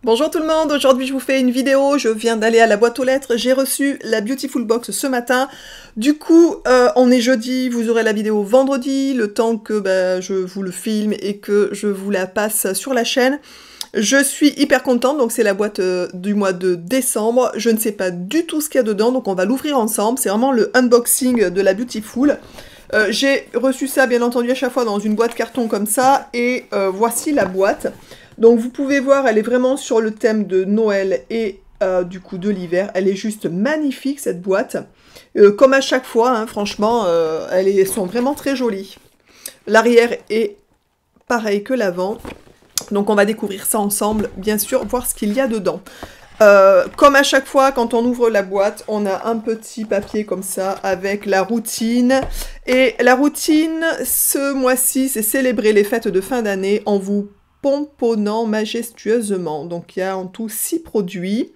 Bonjour tout le monde, aujourd'hui je vous fais une vidéo, je viens d'aller à la boîte aux lettres, j'ai reçu la Beautiful Box ce matin. Du coup, on est jeudi, vous aurez la vidéo vendredi, le temps que je vous le filme et que je vous la passe sur la chaîne. Je suis hyper contente, donc c'est la boîte du mois de décembre, je ne sais pas du tout ce qu'il y a dedans, donc on va l'ouvrir ensemble, c'est vraiment le unboxing de la Beautiful. J'ai reçu ça bien entendu à chaque fois dans une boîte carton comme ça, et voici la boîte. Donc vous pouvez voir, elle est vraiment sur le thème de Noël et du coup de l'hiver. Elle est juste magnifique cette boîte. Comme à chaque fois, hein, franchement, elles sont vraiment très jolies. L'arrière est pareil que l'avant. Donc on va découvrir ça ensemble, bien sûr, voir ce qu'il y a dedans. Comme à chaque fois, quand on ouvre la boîte, on a un petit papier comme ça avec la routine. Et la routine, ce mois-ci, c'est célébrer les fêtes de fin d'année en vous pomponnant majestueusement. Donc il y a en tout 6 produits.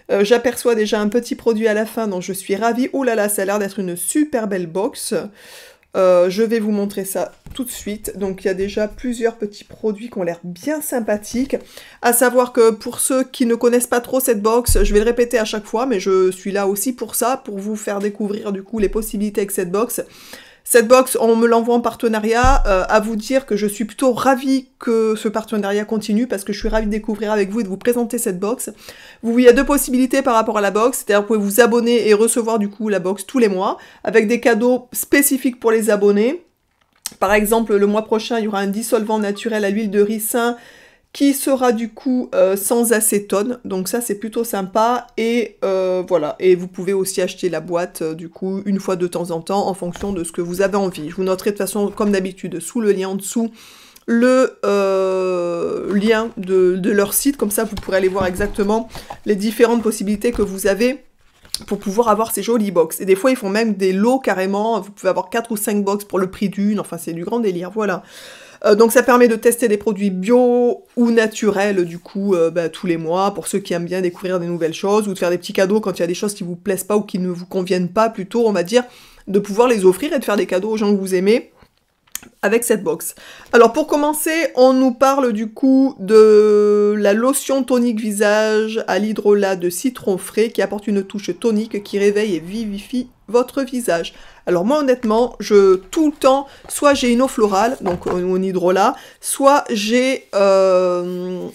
J'aperçois déjà un petit produit à la fin, donc je suis ravie. Oh là là, ça a l'air d'être une super belle box. Je vais vous montrer ça tout de suite. Donc il y a déjà plusieurs petits produits qui ont l'air bien sympathiques. À savoir que pour ceux qui ne connaissent pas trop cette box, je vais le répéter à chaque fois, mais je suis là aussi pour ça, pour vous faire découvrir du coup les possibilités avec cette box. Cette box, on me l'envoie en partenariat, à vous dire que je suis plutôt ravie que ce partenariat continue, parce que je suis ravie de découvrir avec vous et de vous présenter cette box. Il y a 2 possibilités par rapport à la box, c'est-à-dire que vous pouvez vous abonner et recevoir du coup la box tous les mois, avec des cadeaux spécifiques pour les abonnés. Par exemple, le mois prochain, il y aura un dissolvant naturel à l'huile de ricin, qui sera du coup sans acétone, donc ça c'est plutôt sympa, et voilà, et vous pouvez aussi acheter la boîte du coup une fois de temps en temps en fonction de ce que vous avez envie. Je vous noterai de toute façon comme d'habitude sous le lien en dessous le lien de leur site, comme ça vous pourrez aller voir exactement les différentes possibilités que vous avez pour pouvoir avoir ces jolies box. Et des fois ils font même des lots carrément, vous pouvez avoir 4 ou 5 box pour le prix d'une, enfin c'est du grand délire, voilà. Donc ça permet de tester des produits bio ou naturels du coup tous les mois, pour ceux qui aiment bien découvrir des nouvelles choses, ou de faire des petits cadeaux quand il y a des choses qui vous plaisent pas ou qui ne vous conviennent pas plutôt, on va dire, de pouvoir les offrir et de faire des cadeaux aux gens que vous aimez avec cette box. Alors pour commencer, on nous parle du coup de la lotion tonique visage à l'hydrolat de citron frais qui apporte une touche tonique qui réveille et vivifie votre visage. Alors moi honnêtement, tout le temps, soit j'ai une eau florale, donc un hydrolat, soit j'ai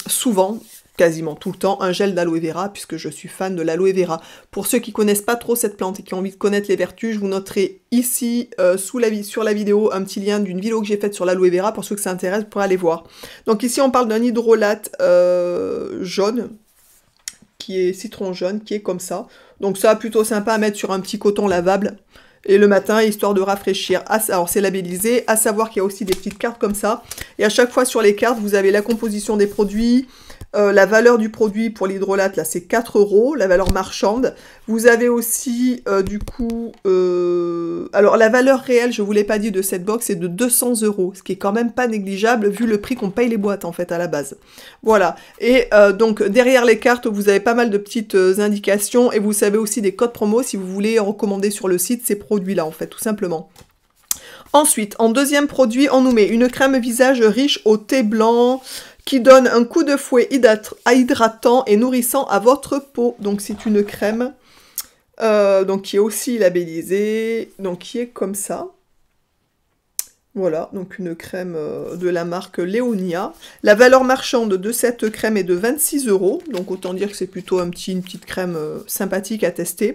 souvent, quasiment tout le temps, un gel d'aloe vera, puisque je suis fan de l'aloe vera. Pour ceux qui connaissent pas trop cette plante et qui ont envie de connaître les vertus, je vous noterai ici, sur la vidéo, un petit lien d'une vidéo que j'ai faite sur l'aloe vera, pour ceux que ça intéresse, pour aller voir. Donc ici on parle d'un hydrolat jaune, qui est citron jaune, qui est comme ça. Donc ça, plutôt sympa à mettre sur un petit coton lavable, et le matin, histoire de rafraîchir. Alors c'est labellisé, à savoir qu'il y a aussi des petites cartes comme ça, et à chaque fois sur les cartes, vous avez la composition des produits, la valeur du produit pour l'hydrolat, là c'est 4 €, la valeur marchande. Vous avez aussi du coup... alors la valeur réelle, je vous l'ai pas dit, de cette box, c'est de 200 €, ce qui est quand même pas négligeable vu le prix qu'on paye les boîtes en fait à la base. Voilà, et donc derrière les cartes, vous avez pas mal de petites indications, et vous savez aussi des codes promo si vous voulez recommander sur le site ces produits-là en fait, tout simplement. Ensuite, en deuxième produit, on nous met une crème visage riche au thé blanc, qui donne un coup de fouet hydratant et nourrissant à votre peau. Donc c'est une crème donc qui est aussi labellisée, donc qui est comme ça. Voilà, donc une crème de la marque Léonia. La valeur marchande de cette crème est de 26 €, donc autant dire que c'est plutôt une petite crème sympathique à tester.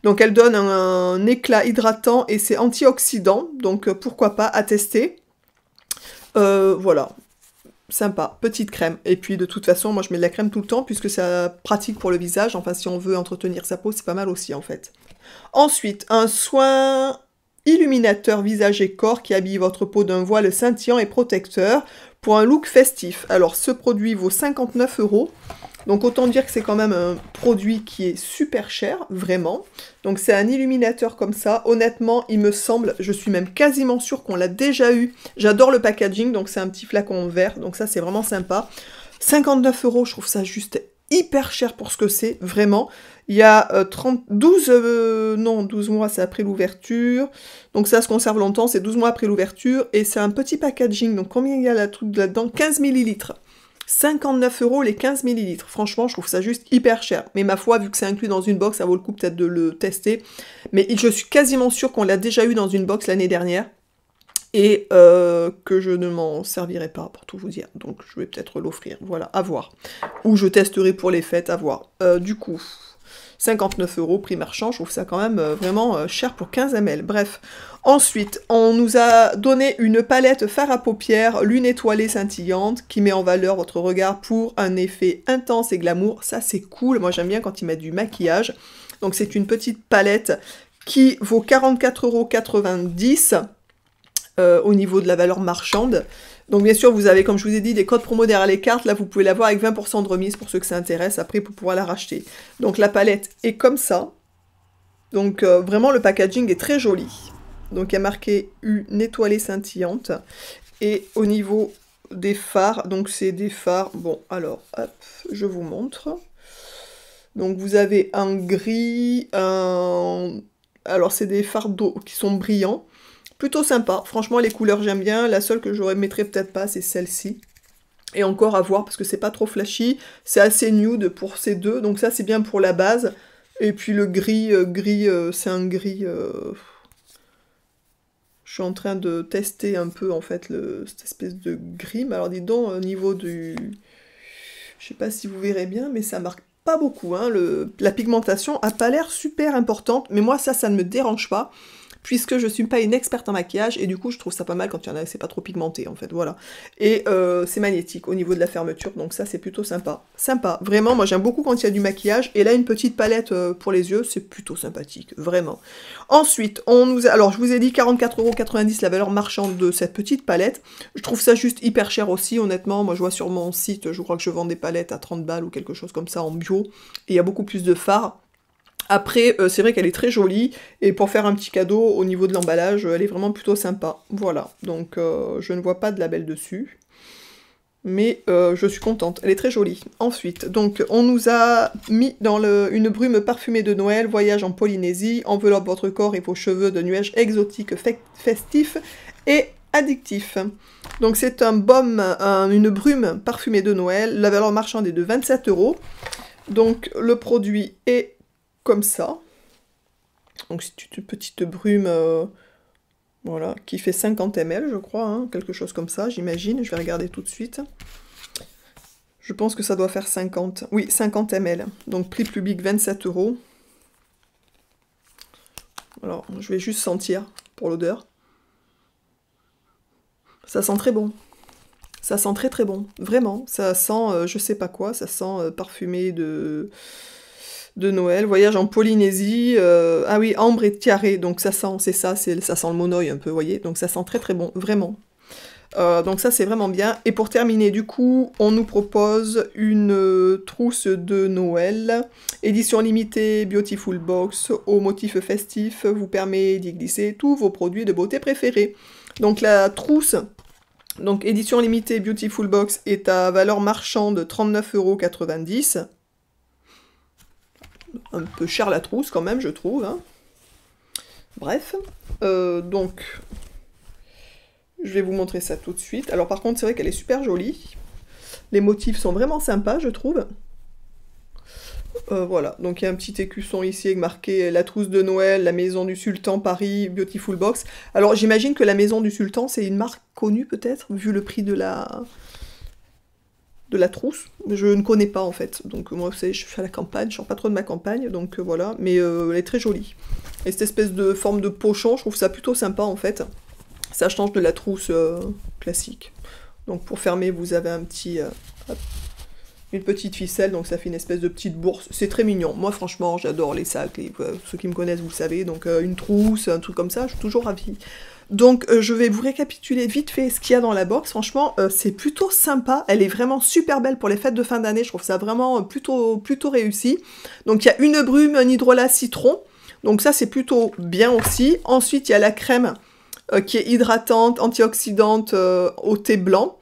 Donc elle donne un éclat hydratant et c'est antioxydant, donc pourquoi pas à tester. Voilà. Sympa, petite crème. Et puis de toute façon, moi je mets de la crème tout le temps puisque c'est pratique pour le visage. Enfin, si on veut entretenir sa peau, c'est pas mal aussi en fait. Ensuite, un soin illuminateur visage et corps qui habille votre peau d'un voile scintillant et protecteur pour un look festif. Alors ce produit vaut 59 €. Donc autant dire que c'est quand même un produit qui est super cher, vraiment. Donc c'est un illuminateur comme ça. Honnêtement, il me semble, je suis même quasiment sûre qu'on l'a déjà eu. J'adore le packaging, donc c'est un petit flacon en verre. Donc ça, c'est vraiment sympa. 59 €, je trouve ça juste hyper cher pour ce que c'est, vraiment. Il y a 12 mois, c'est après l'ouverture. Donc ça se conserve longtemps, c'est 12 mois après l'ouverture. Et c'est un petit packaging. Donc combien il y a là-dedans? 15 ml. 59 € les 15 millilitres. Franchement, je trouve ça juste hyper cher. Mais ma foi, vu que c'est inclus dans une box, ça vaut le coup peut-être de le tester. Mais je suis quasiment sûre qu'on l'a déjà eu dans une box l'année dernière. Et que je ne m'en servirai pas, pour tout vous dire. Donc je vais peut-être l'offrir. Voilà, à voir. Ou je testerai pour les fêtes, à voir. Du coup, 59 € prix marchand, je trouve ça quand même vraiment cher pour 15 ml. Bref. Ensuite, on nous a donné une palette fard à paupières, lune étoilée scintillante, qui met en valeur votre regard pour un effet intense et glamour. Ça, c'est cool. Moi, j'aime bien quand ils mettent du maquillage. Donc, c'est une petite palette qui vaut 44,90 € au niveau de la valeur marchande. Donc bien sûr, vous avez, comme je vous ai dit, des codes promo derrière les cartes. Là, vous pouvez l'avoir avec 20% de remise pour ceux que ça intéresse, après, pour pouvoir la racheter. Donc la palette est comme ça. Donc vraiment, le packaging est très joli. Donc il y a marqué une étoilée scintillante. Et au niveau des fards, donc c'est des fards... Bon, alors, hop, je vous montre. Donc vous avez un gris, un... Alors c'est des fards d'eau qui sont brillants. Plutôt sympa, franchement les couleurs j'aime bien, la seule que je mettrais peut-être pas c'est celle-ci. Et encore à voir parce que c'est pas trop flashy, c'est assez nude pour ces deux, donc ça c'est bien pour la base. Et puis le gris, c'est un gris... Je suis en train de tester un peu en fait cette espèce de gris, mais alors dis donc au niveau du... Je sais pas si vous verrez bien, mais ça marque pas beaucoup, hein. La pigmentation a pas l'air super importante, mais moi ça ne me dérange pas. Puisque je suis pas une experte en maquillage, et du coup je trouve ça pas mal quand il y en a, c'est pas trop pigmenté en fait, voilà. Et c'est magnétique au niveau de la fermeture, donc ça c'est plutôt sympa. Sympa, vraiment, moi j'aime beaucoup quand il y a du maquillage, et là une petite palette pour les yeux, c'est plutôt sympathique, vraiment. Ensuite, alors je vous ai dit 44,90 € la valeur marchande de cette petite palette, je trouve ça juste hyper cher aussi, honnêtement, moi je vois sur mon site, je crois que je vends des palettes à 30 balles ou quelque chose comme ça en bio, et il y a beaucoup plus de fards. Après, c'est vrai qu'elle est très jolie, et pour faire un petit cadeau, au niveau de l'emballage, elle est vraiment plutôt sympa. Voilà, donc je ne vois pas de label dessus, mais je suis contente, elle est très jolie. Ensuite, donc, on nous a mis dans une brume parfumée de Noël, voyage en Polynésie, enveloppe votre corps et vos cheveux de nuages exotiques, festifs et addictifs. Donc c'est un baume, une brume parfumée de Noël, la valeur marchande est de 27 €. Donc le produit est comme ça. Donc c'est une petite brume, voilà, qui fait 50 ml, je crois, hein, quelque chose comme ça, j'imagine. Je vais regarder tout de suite. Je pense que ça doit faire 50. Oui, 50 ml. Donc prix public 27 €. Alors, je vais juste sentir pour l'odeur. Ça sent très bon. Ça sent très très bon, vraiment. Ça sent, je sais pas quoi, ça sent parfumé de Noël, voyage en Polynésie, ah oui, ambre et tiare, donc ça sent, c'est ça, ça sent le monoeil un peu, vous voyez, donc ça sent très très bon, vraiment. Donc ça c'est vraiment bien, et pour terminer du coup, on nous propose une trousse de Noël, édition limitée Beautiful Box, au motif festif, vous permet d'y glisser tous vos produits de beauté préférés. Donc la trousse, donc édition limitée Beautiful Box, est à valeur marchande de 39,90 €. Un peu cher la trousse quand même, je trouve, hein. Bref, donc, je vais vous montrer ça tout de suite. Alors par contre, c'est vrai qu'elle est super jolie. Les motifs sont vraiment sympas, je trouve. Voilà, donc il y a un petit écusson ici avec marqué la trousse de Noël, la maison du Sultan, Paris, Beautiful Box. Alors j'imagine que la maison du Sultan, c'est une marque connue peut-être, vu le prix de la trousse. Je ne connais pas en fait, donc moi vous savez, je suis à la campagne, je sors pas trop de ma campagne, donc voilà, mais elle est très jolie. Et cette espèce de forme de pochon, je trouve ça plutôt sympa en fait. Ça change de la trousse classique. Donc pour fermer, vous avez un petit... hop, une petite ficelle, donc ça fait une espèce de petite bourse. C'est très mignon. Moi franchement, j'adore les sacs, ceux qui me connaissent, vous le savez, donc une trousse, un truc comme ça, je suis toujours ravie. Donc je vais vous récapituler vite fait ce qu'il y a dans la box. Franchement, c'est plutôt sympa. Elle est vraiment super belle pour les fêtes de fin d'année. Je trouve ça vraiment plutôt réussi. Donc il y a une brume, un hydrolat citron. Donc ça, c'est plutôt bien aussi. Ensuite, il y a la crème qui est hydratante, antioxydante au thé blanc.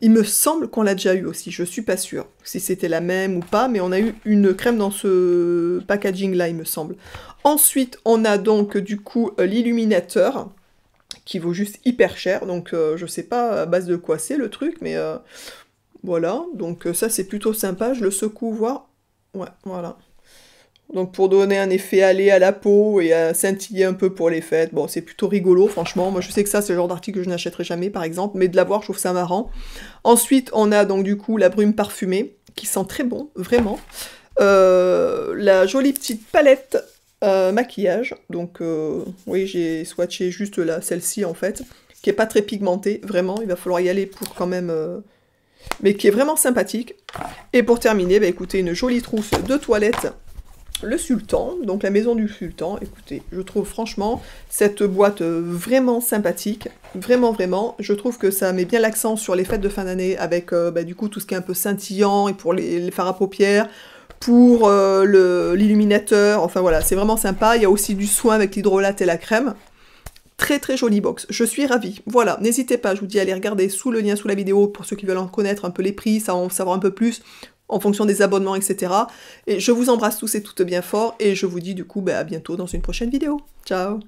Il me semble qu'on l'a déjà eu aussi. Je suis pas sûre si c'était la même ou pas. Mais on a eu une crème dans ce packaging-là, il me semble. Ensuite, on a donc du coup l'illuminateur, qui vaut juste hyper cher, donc je sais pas à base de quoi c'est le truc, mais Voilà, donc ça c'est plutôt sympa, je le secoue, voir. Ouais, voilà. Donc pour donner un effet allé à la peau et à scintiller un peu pour les fêtes. Bon, c'est plutôt rigolo, franchement. Moi je sais que ça c'est le genre d'article que je n'achèterai jamais par exemple, mais de l'avoir je trouve ça marrant. Ensuite on a donc du coup la brume parfumée, qui sent très bon, vraiment. La jolie petite palette maquillage, donc oui j'ai swatché juste là, celle-ci en fait, qui est pas très pigmentée, vraiment, il va falloir y aller pour quand même... mais qui est vraiment sympathique. Et pour terminer, bah, écoutez, une jolie trousse de toilette, le Sultan, donc la maison du Sultan. Écoutez, je trouve franchement cette boîte vraiment sympathique, vraiment, vraiment. Je trouve que ça met bien l'accent sur les fêtes de fin d'année, avec bah, du coup tout ce qui est un peu scintillant, et pour les fards à paupières, pour l'illuminateur, enfin voilà, c'est vraiment sympa. Il y a aussi du soin avec l'hydrolate et la crème. Très très jolie box, je suis ravie. Voilà, n'hésitez pas, je vous dis à aller regarder sous le lien sous la vidéo pour ceux qui veulent en connaître un peu les prix, en savoir un peu plus en fonction des abonnements, etc. Et je vous embrasse tous et toutes bien fort et je vous dis du coup bah, à bientôt dans une prochaine vidéo. Ciao!